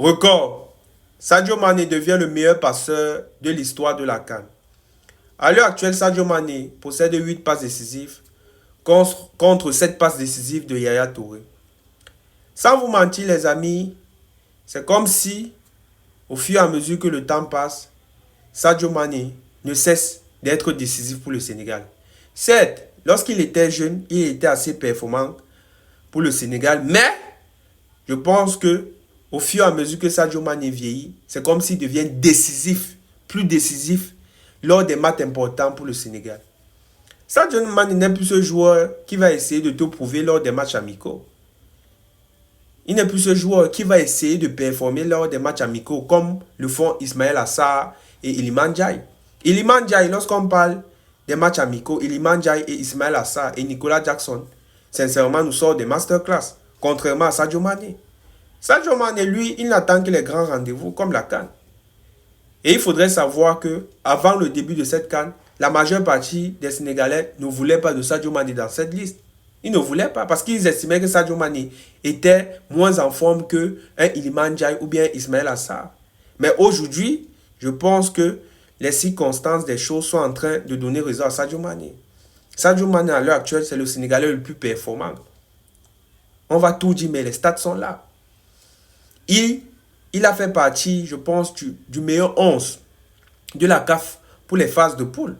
Record. Sadio Mané devient le meilleur passeur de l'histoire de la CAN. À l'heure actuelle, Sadio Mané possède 8 passes décisives contre 7 passes décisives de Yaya Touré. Sans vous mentir les amis, c'est comme si, au fur et à mesure que le temps passe, Sadio Mané ne cesse d'être décisif pour le Sénégal. Certes, lorsqu'il était jeune, il était assez performant pour le Sénégal, mais je pense que au fur et à mesure que Sadio Mané vieillit, c'est comme s'il devient décisif, plus décisif lors des matchs importants pour le Sénégal. Sadio Mané n'est plus ce joueur qui va essayer de tout prouver lors des matchs amicaux. Il n'est plus ce joueur qui va essayer de performer lors des matchs amicaux comme le font Ismaël Assar et Iliman Ndiaye. Iliman Ndiaye, lorsqu'on parle des matchs amicaux, Iliman Ndiaye et Ismaël Assar et Nicolas Jackson, sincèrement, nous sortent des masterclass, contrairement à Sadio Mané. Sadio Mané, lui, il n'attend que les grands rendez-vous comme la CAN. Et il faudrait savoir que avant le début de cette CAN, la majeure partie des Sénégalais ne voulaient pas de Sadio Mané dans cette liste. Ils ne voulaient pas parce qu'ils estimaient que Sadio Mané était moins en forme que un Iliman Ndiaye ou bien Ismaël Assar. Mais aujourd'hui, je pense que les circonstances des choses sont en train de donner raison à Sadio Mané. Sadio Mané, à l'heure actuelle, c'est le Sénégalais le plus performant. On va tout dire, mais les stats sont là. Il a fait partie, je pense, du meilleur 11 de la CAF pour les phases de poule.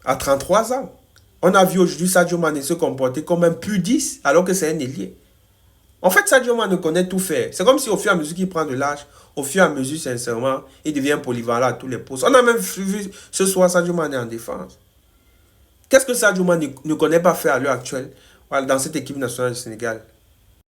À 33 ans. On a vu aujourd'hui Sadio Mané se comporter comme un pur 10 alors que c'est un ailier. En fait, Sadio Mané connaît tout faire. C'est comme si au fur et à mesure qu'il prend de l'âge, au fur et à mesure, sincèrement, il devient polyvalent à tous les postes. On a même vu ce soir Sadio Mané en défense. Qu'est-ce que Sadio Mané ne connaît pas faire à l'heure actuelle dans cette équipe nationale du Sénégal?